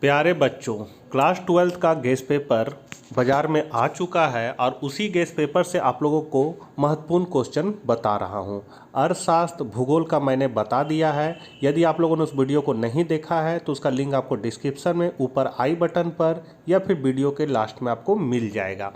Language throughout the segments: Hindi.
प्यारे बच्चों, क्लास 12th का गेस पेपर बाज़ार में आ चुका है और उसी गेस पेपर से आप लोगों को महत्वपूर्ण क्वेश्चन बता रहा हूं। अर्थशास्त्र भूगोल का मैंने बता दिया है। यदि आप लोगों ने उस वीडियो को नहीं देखा है तो उसका लिंक आपको डिस्क्रिप्शन में ऊपर आई बटन पर या फिर वीडियो के लास्ट में आपको मिल जाएगा।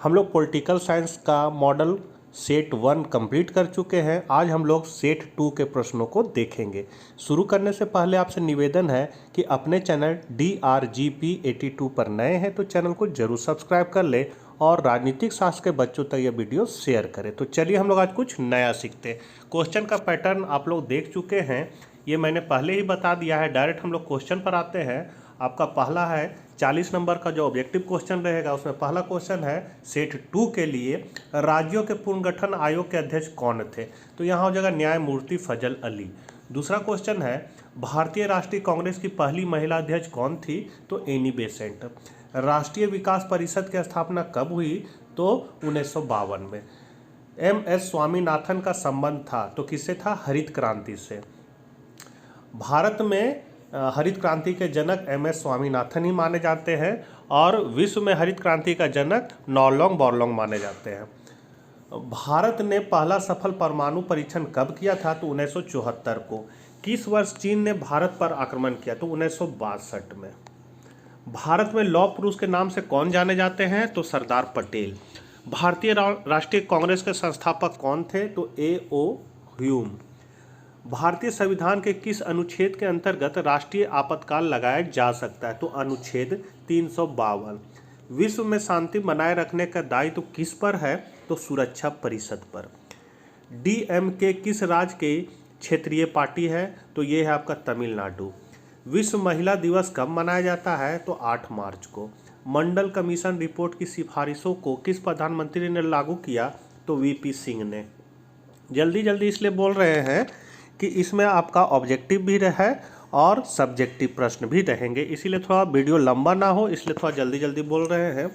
हम लोग पॉलिटिकल साइंस का मॉडल सेट 1 कंप्लीट कर चुके हैं। आज हम लोग सेट 2 के प्रश्नों को देखेंगे। शुरू करने से पहले आपसे निवेदन है कि अपने चैनल DRGP82 पर नए हैं तो चैनल को जरूर सब्सक्राइब कर ले और राजनीतिक शास्त्र के बच्चों तक यह वीडियो शेयर करें। तो चलिए हम लोग आज कुछ नया सीखते हैं। क्वेश्चन का पैटर्न आप लोग देख चुके हैं, ये मैंने पहले ही बता दिया है। डायरेक्ट हम लोग क्वेश्चन पर आते हैं। आपका पहला है 40 नंबर का जो ऑब्जेक्टिव क्वेश्चन रहेगा, उसमें पहला क्वेश्चन है सेट 2 के लिए राज्यों के पुनर्गठन आयोग के अध्यक्ष कौन थे। तो यहाँ हो जाएगा न्यायमूर्ति फजल अली। दूसरा क्वेश्चन है भारतीय राष्ट्रीय कांग्रेस की पहली महिला अध्यक्ष कौन थी। तो एनी बेसेंट। राष्ट्रीय विकास परिषद की स्थापना कब हुई। तो 1952 में। MS स्वामीनाथन का संबंध था तो किससे था, हरित क्रांति से। भारत में हरित क्रांति के जनक MS स्वामीनाथन ही माने जाते हैं और विश्व में हरित क्रांति का जनक नॉरलॉन्ग बोरलॉन्ग माने जाते हैं। भारत ने पहला सफल परमाणु परीक्षण कब किया था। तो 1974 को। किस वर्ष चीन ने भारत पर आक्रमण किया। तो 1962 में। भारत में लौह पुरुष के नाम से कौन जाने जाते हैं। तो सरदार पटेल। भारतीय राष्ट्रीय कांग्रेस के संस्थापक कौन थे। तो A.O. ह्यूम। भारतीय संविधान के किस अनुच्छेद के अंतर्गत राष्ट्रीय आपातकाल लगाया जा सकता है। तो अनुच्छेद 352। विश्व में शांति बनाए रखने का दायित्व किस पर है। तो सुरक्षा परिषद पर। DMK किस राज्य की क्षेत्रीय पार्टी है। तो ये है आपका तमिलनाडु। विश्व महिला दिवस कब मनाया जाता है। तो 8 मार्च को। मंडल कमीशन रिपोर्ट की सिफारिशों को किस प्रधानमंत्री ने लागू किया। तो VP सिंह ने। जल्दी जल्दी इसलिए बोल रहे हैं कि इसमें आपका ऑब्जेक्टिव भी है और सब्जेक्टिव प्रश्न भी रहेंगे, इसीलिए थोड़ा वीडियो लंबा ना हो, इसलिए थोड़ा जल्दी जल्दी बोल रहे हैं।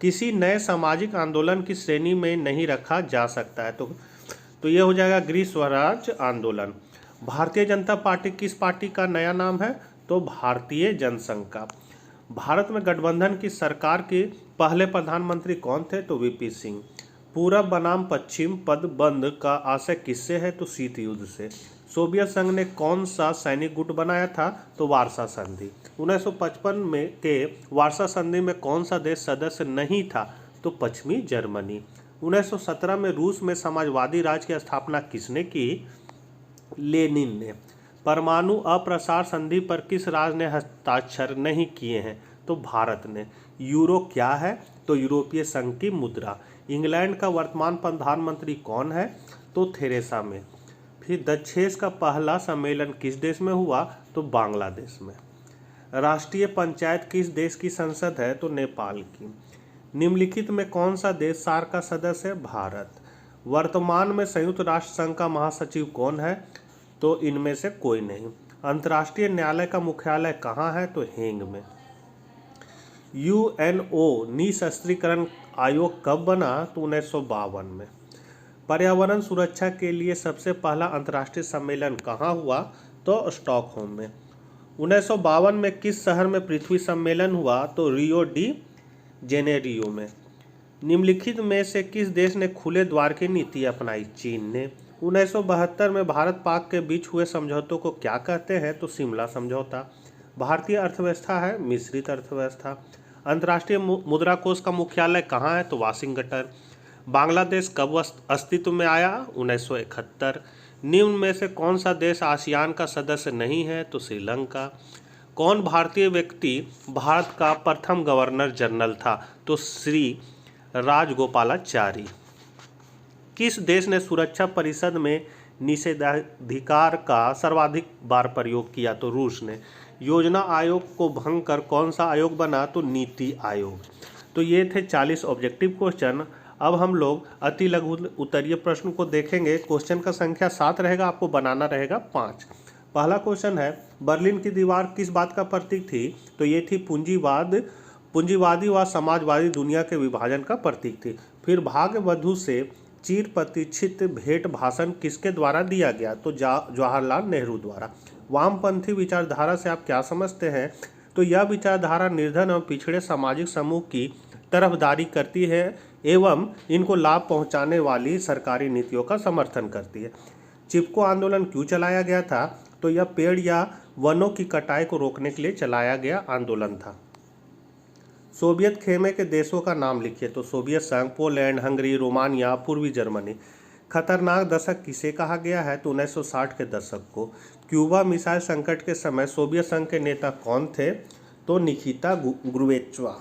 किसी नए सामाजिक आंदोलन की श्रेणी में नहीं रखा जा सकता है। तो ये हो जाएगा गृह स्वराज आंदोलन। भारतीय जनता पार्टी किस पार्टी का नया नाम है। तो भारतीय जनसंघ का। भारत में गठबंधन की सरकार के पहले प्रधानमंत्री कौन थे। तो VP सिंह। पूरब बनाम पश्चिम पद बंद का आशय किससे है। तो शीत युद्ध से। सोवियत संघ ने कौन सा सैनिक गुट बनाया था। तो वार्सा संधि। 1955 में के वार्सा संधि में कौन सा देश सदस्य नहीं था। तो पश्चिमी जर्मनी। 1917 में रूस में समाजवादी राज्य की स्थापना किसने की। लेनिन ने। परमाणु अप्रसार संधि पर किस राज्य ने हस्ताक्षर नहीं किए हैं। तो भारत ने। यूरो क्या है। तो यूरोपीय संघ की मुद्रा। इंग्लैंड का वर्तमान प्रधानमंत्री कौन है। तो थेरेसा मे। फिर दक्षेस का पहला सम्मेलन किस देश में हुआ। तो बांग्लादेश में। राष्ट्रीय पंचायत किस देश की संसद है। तो नेपाल की। निम्नलिखित में कौन सा देश सार्क का सदस्य है। भारत। वर्तमान में संयुक्त राष्ट्र संघ का महासचिव कौन है। तो इनमें से कोई नहीं। अंतर्राष्ट्रीय न्यायालय का मुख्यालय कहाँ है। तो हेग में। UNO निशस्त्रीकरण आयोग कब बना। तो 1952 में। पर्यावरण सुरक्षा के लिए सबसे पहला अंतर्राष्ट्रीय सम्मेलन कहाँ हुआ। तो स्टॉकहोम में। 1952 में किस शहर में पृथ्वी सम्मेलन हुआ। तो रियो डी जेनेरियो में। निम्नलिखित में से किस देश ने खुले द्वार की नीति अपनाई। चीन ने। 1972 में भारत पाक के बीच हुए समझौतों को क्या कहते हैं। तो शिमला समझौता। भारतीय अर्थव्यवस्था है मिश्रित अर्थव्यवस्था। अंतर्राष्ट्रीय मुद्रा कोष का मुख्यालय कहाँ है। तो वाशिंगटन। बांग्लादेश कब अस्तित्व में आया। 1971। निम्न में से कौन सा देश आसियान का सदस्य नहीं है। तो श्रीलंका। कौन भारतीय व्यक्ति भारत का प्रथम गवर्नर जनरल था। तो श्री राजगोपालाचारी। किस देश ने सुरक्षा परिषद में निषेधाधिकार का सर्वाधिक बार प्रयोग किया। तो रूस ने। योजना आयोग को भंग कर कौन सा आयोग बना। तो नीति आयोग। तो ये थे 40 ऑब्जेक्टिव क्वेश्चन। अब हम लोग अति लघु उत्तरीय प्रश्न को देखेंगे। क्वेश्चन का संख्या 7 रहेगा, आपको बनाना रहेगा 5। पहला क्वेश्चन है बर्लिन की दीवार किस बात का प्रतीक थी। तो ये थी पूंजीवादी व समाजवादी दुनिया के विभाजन का प्रतीक थी। फिर भाग्य वधु से चिर प्रतीक्षित भेंट भाषण किसके द्वारा दिया गया। तो जवाहरलाल नेहरू द्वारा। वामपंथी विचारधारा से आप क्या समझते हैं। तो तो यह विचारधारा निर्धन एवं पिछड़े सामाजिक समूह की तरफदारी करती है एवं इनको लाभ पहुंचाने वाली सरकारी नीतियों का समर्थन करती है। चिपको आंदोलन क्यों चलाया गया था? तो यह पेड़ या वनों की कटाई को रोकने के लिए चलाया गया आंदोलन था। सोवियत खेमे के देशों का नाम लिखिए। तो सोवियत संघ, पोलैंड, हंगरी, रोमानिया, पूर्वी जर्मनी। खतरनाक दशक किसे कहा गया है? तो 1960 के दशक को। क्यूबा मिसाइल संकट के समय सोवियत संघ के नेता कौन थे? तो निकिता ग्रुश्चेव।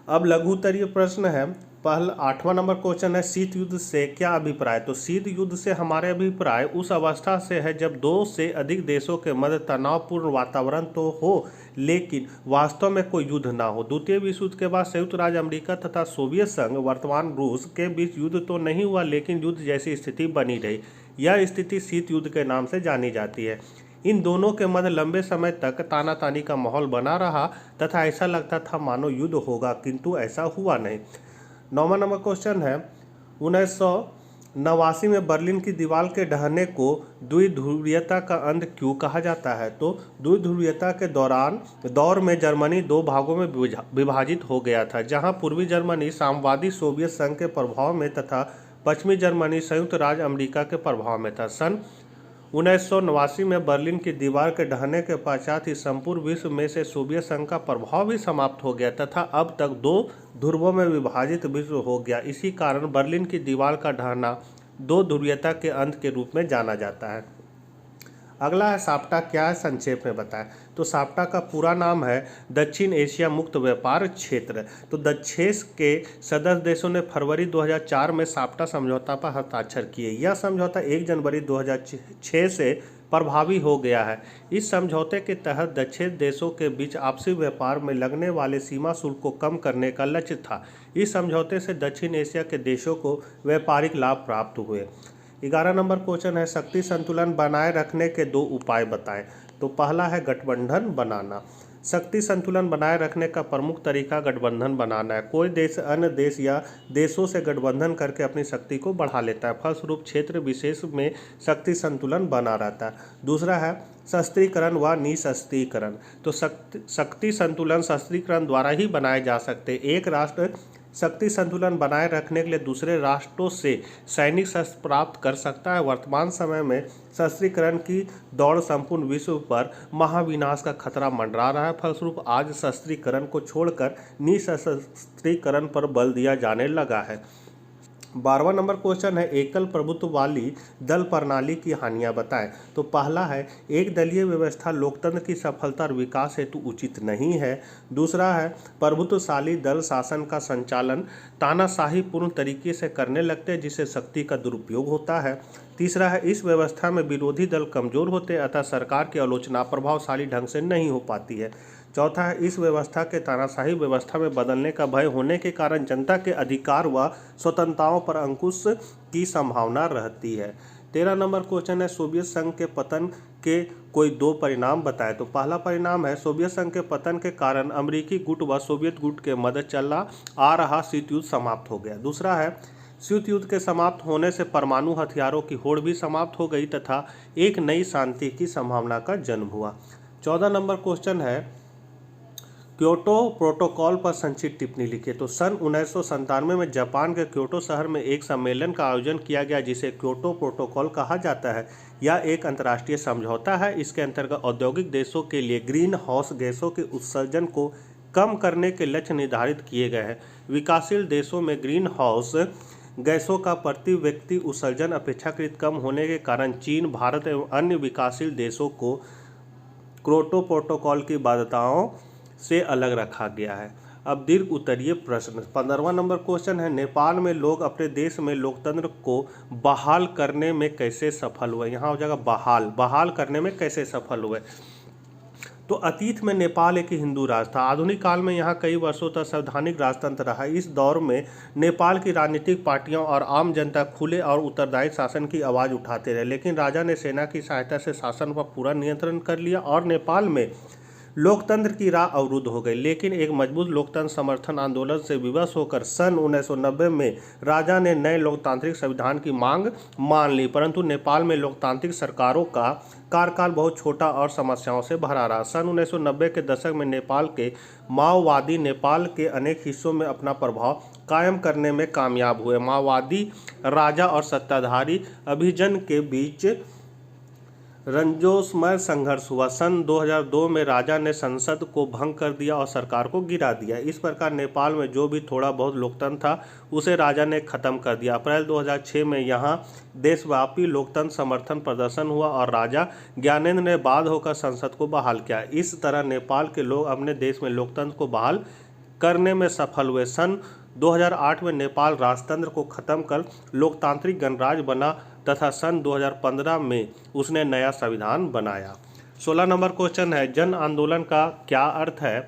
अब लघु उत्तरीय प्रश्न है। पहला 8वां नंबर क्वेश्चन है, शीत युद्ध से क्या अभिप्राय? तो शीत युद्ध से हमारे अभिप्राय उस अवस्था से है जब दो से अधिक देशों के मध्य तनावपूर्ण वातावरण तो हो लेकिन वास्तव में कोई युद्ध ना हो। द्वितीय विश्व युद्ध के बाद संयुक्त राज्य अमेरिका तथा सोवियत संघ वर्तमान रूस के बीच युद्ध तो नहीं हुआ लेकिन युद्ध जैसी स्थिति बनी रही। यह स्थिति शीत युद्ध के नाम से जानी जाती है। इन दोनों के मध्य लंबे समय तक तानातानी का माहौल बना रहा तथा ऐसा लगता था मानो युद्ध होगा, किंतु ऐसा हुआ नहीं। 9वां नंबर क्वेश्चन है, 1989 में बर्लिन की दीवार के ढहने को द्विध्रुवीयता का अंत क्यों कहा जाता है? तो द्विध्रुवीयता के दौर में जर्मनी दो भागों में विभाजित हो गया था, जहां पूर्वी जर्मनी साम्यवादी सोवियत संघ के प्रभाव में तथा पश्चिमी जर्मनी संयुक्त राज्य अमेरिका के प्रभाव में था। सन 1989 में बर्लिन की दीवार के ढहने के पश्चात ही संपूर्ण विश्व में से सोवियत संघ का प्रभाव भी समाप्त हो गया तथा अब तक दो ध्रुवों में विभाजित विश्व हो गया। इसी कारण बर्लिन की दीवार का ढहना दो ध्रुवीयता के अंत के रूप में जाना जाता है। अगला है साप्टा क्या है, संक्षेप में बताएं। तो साप्टा का पूरा नाम है दक्षिण एशिया मुक्त व्यापार क्षेत्र। तो दक्षेस के सदस्य देशों ने फरवरी 2004 में साप्टा समझौता पर हस्ताक्षर किए। यह समझौता 1 जनवरी 2006 से प्रभावी हो गया है। इस समझौते के तहत दक्षेस देशों के बीच आपसी व्यापार में लगने वाले सीमा शुल्क को कम करने का लक्ष्य था। इस समझौते से दक्षिण एशिया के देशों को व्यापारिक लाभ प्राप्त हुए। 11 नंबर क्वेश्चन है, शक्ति संतुलन बनाए रखने के 2 उपाय बताएं। तो पहला है गठबंधन बनाना। शक्ति संतुलन बनाए रखने का प्रमुख तरीका गठबंधन बनाना है। कोई देश अन्य देश या देशों से गठबंधन करके अपनी शक्ति को बढ़ा लेता है, फलस्वरूप क्षेत्र विशेष में शक्ति संतुलन बना रहता है। दूसरा है शस्त्रीकरण व निशस्त्रीकरण। तो शक्ति संतुलन शस्त्रीकरण द्वारा ही बनाए जा सकते। एक राष्ट्र शक्ति संतुलन बनाए रखने के लिए दूसरे राष्ट्रों से सैनिक शस्त्र प्राप्त कर सकता है। वर्तमान समय में शस्त्रीकरण की दौड़ संपूर्ण विश्व पर महाविनाश का खतरा मंडरा रहा है। फलस्वरूप आज शस्त्रीकरण को छोड़कर निशस्त्रीकरण पर बल दिया जाने लगा है। 12वां नंबर क्वेश्चन है, एकल प्रभुत्व वाली दल प्रणाली की हानियां बताएं। तो पहला है एक दलीय व्यवस्था लोकतंत्र की सफलता और विकास हेतु उचित नहीं है। दूसरा है प्रभुत्वशाली दल शासन का संचालन तानाशाही पूर्ण तरीके से करने लगते हैं जिससे शक्ति का दुरुपयोग होता है। तीसरा है इस व्यवस्था में विरोधी दल कमजोर होते हैं अतः सरकार की आलोचना प्रभावशाली ढंग से नहीं हो पाती है। चौथा है इस व्यवस्था के तानाशाही व्यवस्था में बदलने का भय होने के कारण जनता के अधिकार व स्वतंत्रताओं पर अंकुश की संभावना रहती है। 13 नंबर क्वेश्चन है, सोवियत संघ के पतन के कोई 2 परिणाम बताएं। तो पहला परिणाम है सोवियत संघ के पतन के कारण अमेरिकी गुट व सोवियत गुट के मध्य चला आ रहा शीत युद्ध समाप्त हो गया। दूसरा है शीत युद्ध के समाप्त होने से परमाणु हथियारों की होड़ भी समाप्त हो गई तथा एक नई शांति की संभावना का जन्म हुआ। 14 नंबर क्वेश्चन है, क्योटो प्रोटोकॉल पर संक्षिप्त टिप्पणी लिखिए। तो सन 1997 में जापान के क्योटो शहर में एक सम्मेलन का आयोजन किया गया जिसे क्योटो प्रोटोकॉल कहा जाता है। यह एक अंतर्राष्ट्रीय समझौता है। इसके अंतर्गत औद्योगिक देशों के लिए ग्रीन हाउस गैसों के उत्सर्जन को कम करने के लक्ष्य निर्धारित किए गए हैं। विकासशील देशों में ग्रीन हाउस गैसों का प्रति व्यक्ति उत्सर्जन अपेक्षाकृत कम होने के कारण चीन, भारत एवं अन्य विकासशील देशों को क्योटो प्रोटोकॉल की बाध्यताओं से अलग रखा गया है। अब दीर्घ उत्तरीय प्रश्न 15वां नंबर क्वेश्चन है, नेपाल में लोग अपने देश में लोकतंत्र को बहाल करने में कैसे सफल हुए। यहाँ हो जाएगा बहाल करने में कैसे सफल हुए। तो अतीत में नेपाल एक हिंदू राष्ट्र था। आधुनिक काल में यहाँ कई वर्षों तक संवैधानिक राजतंत्र रहा। इस दौर में नेपाल की राजनीतिक पार्टियां और आम जनता खुले और उत्तरदायी शासन की आवाज़ उठाते रहे, लेकिन राजा ने सेना की सहायता से शासन पर पूरा नियंत्रण कर लिया और नेपाल में लोकतंत्र की राह अवरुद्ध हो गई, लेकिन एक मजबूत लोकतंत्र समर्थन आंदोलन से विवश होकर सन 1990 में राजा ने नए लोकतांत्रिक संविधान की मांग मान ली। परंतु नेपाल में लोकतांत्रिक सरकारों का कार्यकाल बहुत छोटा और समस्याओं से भरा रहा। सन 1990 के दशक में नेपाल के माओवादी नेपाल के अनेक हिस्सों में अपना प्रभाव कायम करने में कामयाब हुए। माओवादी राजा और सत्ताधारी अभिजन के बीच रंजोसमय संघर्ष हुआ। सन 2002 में राजा ने संसद को भंग कर दिया और सरकार को गिरा दिया। इस प्रकार नेपाल में जो भी थोड़ा बहुत लोकतंत्र था उसे राजा ने खत्म कर दिया। अप्रैल 2006 में यहाँ देशव्यापी लोकतंत्र समर्थन प्रदर्शन हुआ और राजा ज्ञानेंद्र ने बाध्य होकर संसद को बहाल किया। इस तरह नेपाल के लोग अपने देश में लोकतंत्र को बहाल करने में सफल हुए। सन 2008 में नेपाल राजतंत्र को खत्म कर लोकतांत्रिक गणराज्य बना तथा सन 2015 में उसने नया संविधान बनाया। 16 नंबर क्वेश्चन है, जन आंदोलन का क्या अर्थ है?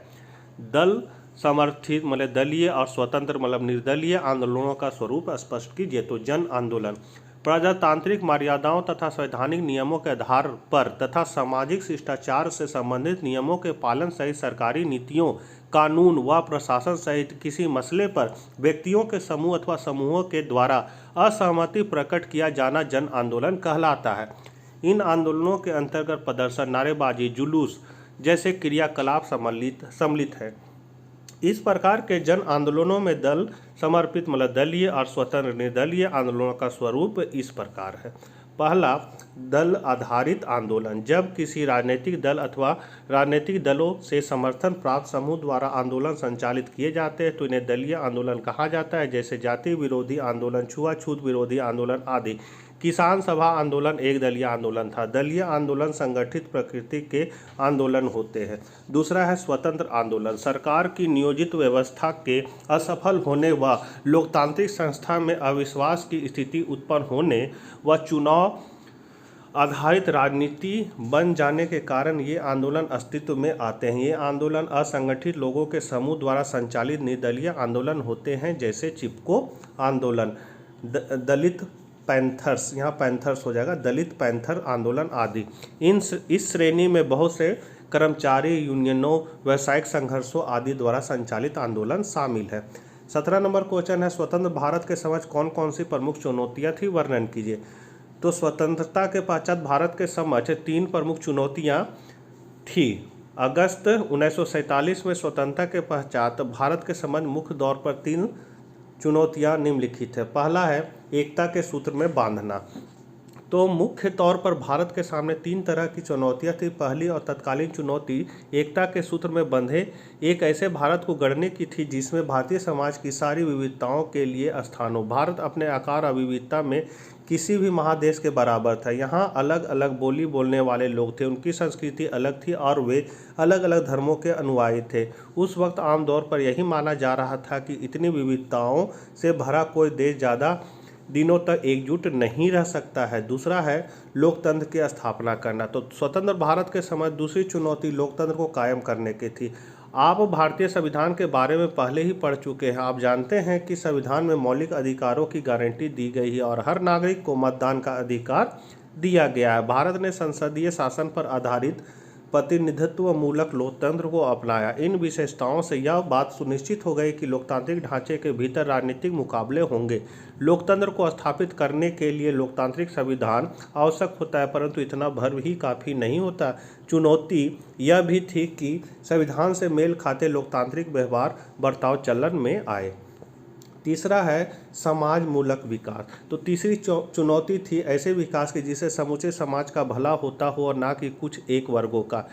दल समर्थित मतलब दलीय और स्वतंत्र मतलब निर्दलीय आंदोलनों का स्वरूप स्पष्ट कीजिए। तो जन आंदोलन प्रजातांत्रिक मर्यादाओं तथा संवैधानिक नियमों के आधार पर तथा सामाजिक शिष्टाचार से संबंधित नियमों के पालन सहित सरकारी नीतियों, कानून व प्रशासन सहित किसी मसले पर व्यक्तियों के समूह अथवा समूहों के द्वारा असहमति प्रकट किया जाना जन आंदोलन कहलाता है। इन आंदोलनों के अंतर्गत प्रदर्शन, नारेबाजी, जुलूस जैसे क्रियाकलाप सम्मिलित है। इस प्रकार के जन आंदोलनों में दल समर्पित मतलब दलीय और स्वतंत्र निर्दलीय आंदोलनों का स्वरूप इस प्रकार है। पहला, दल आधारित आंदोलन। जब किसी राजनीतिक दल अथवा राजनीतिक दलों से समर्थन प्राप्त समूह द्वारा आंदोलन संचालित किए जाते हैं तो इन्हें दलीय आंदोलन कहा जाता है, जैसे जाति विरोधी आंदोलन, छुआछूत विरोधी आंदोलन आदि। किसान सभा आंदोलन एक दलीय आंदोलन था। दलीय आंदोलन संगठित प्रकृति के आंदोलन होते हैं। दूसरा है स्वतंत्र आंदोलन। सरकार की नियोजित व्यवस्था के असफल होने व लोकतांत्रिक संस्था में अविश्वास की स्थिति उत्पन्न होने व चुनाव आधारित राजनीति बन जाने के कारण ये आंदोलन अस्तित्व में आते हैं। ये आंदोलन असंगठित लोगों के समूह द्वारा संचालित निर्दलीय आंदोलन होते हैं, जैसे चिपको आंदोलन, दलित पैंथर्स, यहाँ पैंथर्स हो जाएगा, दलित पैंथर आंदोलन आदि। इस श्रेणी में बहुत से कर्मचारी यूनियनों, व्यावसायिक संघर्षों आदि द्वारा संचालित आंदोलन शामिल है। 17 नंबर क्वेश्चन है, स्वतंत्र भारत के समक्ष कौन कौन सी प्रमुख चुनौतियाँ थी, वर्णन कीजिए। तो स्वतंत्रता के पश्चात भारत के समक्ष 3 प्रमुख चुनौतियाँ थी। अगस्त 1947 में स्वतंत्रता के पश्चात भारत के समक्ष मुख्य तौर पर 3 चुनौतियाँ निम्नलिखित है। पहला है एकता के सूत्र में बांधना। तो मुख्य तौर पर भारत के सामने 3 तरह की चुनौतियाँ थी। पहली और तत्कालीन चुनौती एकता के सूत्र में बंधे एक ऐसे भारत को गढ़ने की थी जिसमें भारतीय समाज की सारी विविधताओं के लिए स्थान हो। भारत अपने आकार और विविधता में किसी भी महादेश के बराबर था। यहाँ अलग अलग बोली बोलने वाले लोग थे, उनकी संस्कृति अलग थी और वे अलग अलग धर्मों के अनुयायी थे। उस वक्त आमतौर पर यही माना जा रहा था कि इतनी विविधताओं से भरा कोई देश ज़्यादा दिनों तक एकजुट नहीं रह सकता है। दूसरा है लोकतंत्र की स्थापना करना। तो स्वतंत्र भारत के समय दूसरी चुनौती लोकतंत्र को कायम करने की थी। आप भारतीय संविधान के बारे में पहले ही पढ़ चुके हैं। आप जानते हैं कि संविधान में मौलिक अधिकारों की गारंटी दी गई है और हर नागरिक को मतदान का अधिकार दिया गया है। भारत ने संसदीय शासन पर आधारित प्रतिनिधित्व मूलक लोकतंत्र को अपनाया। इन विशेषताओं से यह बात सुनिश्चित हो गई कि लोकतांत्रिक ढांचे के भीतर राजनीतिक मुकाबले होंगे। लोकतंत्र को स्थापित करने के लिए लोकतांत्रिक संविधान आवश्यक होता है, परंतु इतना भर ही काफ़ी नहीं होता। चुनौती यह भी थी कि संविधान से मेल खाते लोकतांत्रिक व्यवहार बर्ताव चलन में आए। तीसरा है समाज मूलक विकास। तो तीसरी चुनौती थी ऐसे विकास की जिससे समूचे समाज का भला होता हो और ना कि कुछ एक वर्गों का।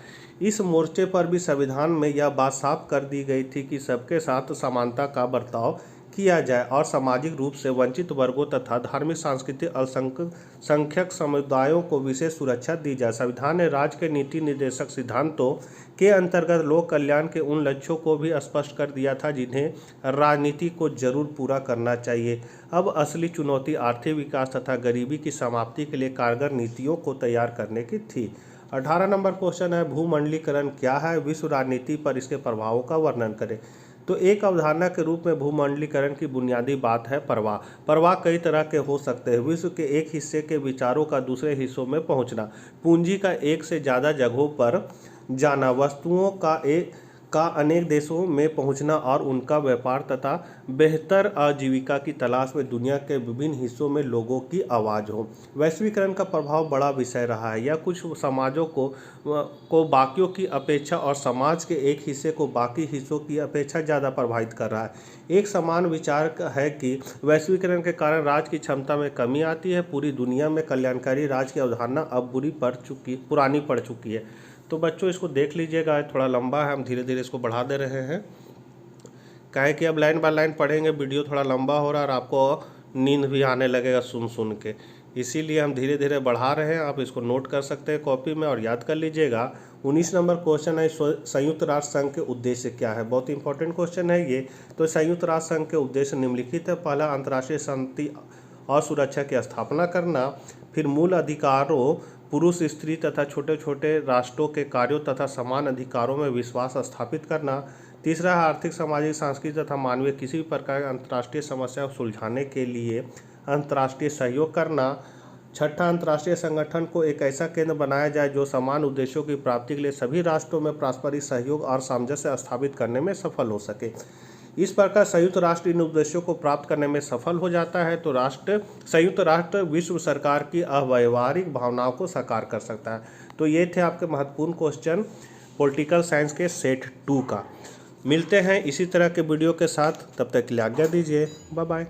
इस मोर्चे पर भी संविधान में यह बात साफ कर दी गई थी कि सबके साथ समानता का बर्ताव किया जाए और सामाजिक रूप से वंचित वर्गों तथा धार्मिक, सांस्कृतिक अल्पसंख्यक समुदायों को विशेष सुरक्षा दी जाए। संविधान ने राज्य के नीति निर्देशक सिद्धांतों के अंतर्गत लोक कल्याण के उन लक्ष्यों को भी स्पष्ट कर दिया था जिन्हें राजनीति को जरूर पूरा करना चाहिए। अब असली चुनौती आर्थिक विकास तथा गरीबी की समाप्ति के लिए कारगर नीतियों को तैयार करने की थी। 18 नंबर क्वेश्चन है, भूमंडलीकरण क्या है, विश्व राजनीति पर इसके प्रभावों का वर्णन करें। तो एक अवधारणा के रूप में भूमंडलीकरण की बुनियादी बात है प्रवाह। प्रवाह कई तरह के हो सकते हैं। विश्व के एक हिस्से के विचारों का दूसरे हिस्सों में पहुंचना, पूंजी का एक से ज़्यादा जगहों पर जाना, वस्तुओं का अनेक देशों में पहुंचना और उनका व्यापार तथा बेहतर आजीविका की तलाश में दुनिया के विभिन्न हिस्सों में लोगों की आवाज़ हो। वैश्वीकरण का प्रभाव बड़ा विषय रहा है। यह कुछ समाजों को बाकियों की अपेक्षा और समाज के एक हिस्से को बाकी हिस्सों की अपेक्षा ज़्यादा प्रभावित कर रहा है। एक समान विचार है कि वैश्वीकरण के कारण राज्य की क्षमता में कमी आती है। पूरी दुनिया में कल्याणकारी राज्य की अवधारणा अब पुरानी पड़ चुकी है। तो बच्चों इसको देख लीजिएगा, थोड़ा लंबा है, हम धीरे धीरे इसको बढ़ा दे रहे हैं। काहे कि अब लाइन बाय लाइन पढ़ेंगे, वीडियो थोड़ा लंबा हो रहा है और आपको नींद भी आने लगेगा सुन के, इसीलिए हम धीरे धीरे बढ़ा रहे हैं। आप इसको नोट कर सकते हैं कॉपी में और याद कर लीजिएगा। 19 नंबर क्वेश्चन है, संयुक्त राष्ट्र संघ के उद्देश्य क्या है। बहुत इंपॉर्टेंट क्वेश्चन है ये। तो संयुक्त राष्ट्र संघ के उद्देश्य निम्नलिखित है। पहला, अंतर्राष्ट्रीय शांति और सुरक्षा की स्थापना करना। फिर मूल अधिकारों, पुरुष, स्त्री तथा छोटे छोटे राष्ट्रों के कार्यों तथा समान अधिकारों में विश्वास स्थापित करना। तीसरा है आर्थिक, सामाजिक, सांस्कृतिक तथा मानवीय किसी भी प्रकार की अंतर्राष्ट्रीय समस्या को सुलझाने के लिए अंतर्राष्ट्रीय सहयोग करना। छठा, अंतर्राष्ट्रीय संगठन को एक ऐसा केंद्र बनाया जाए जो समान उद्देश्यों की प्राप्ति के लिए सभी राष्ट्रों में पारस्परिक सहयोग और सामंजस्य स्थापित करने में सफल हो सके। इस प्रकार संयुक्त राष्ट्र इन उद्देश्यों को प्राप्त करने में सफल हो जाता है तो संयुक्त राष्ट्र विश्व सरकार की अव्यवहारिक भावनाओं को साकार कर सकता है। तो ये थे आपके महत्वपूर्ण क्वेश्चन पॉलिटिकल साइंस के सेट 2 का। मिलते हैं इसी तरह के वीडियो के साथ, तब तक के लिए आज्ञा दीजिए। Bye bye.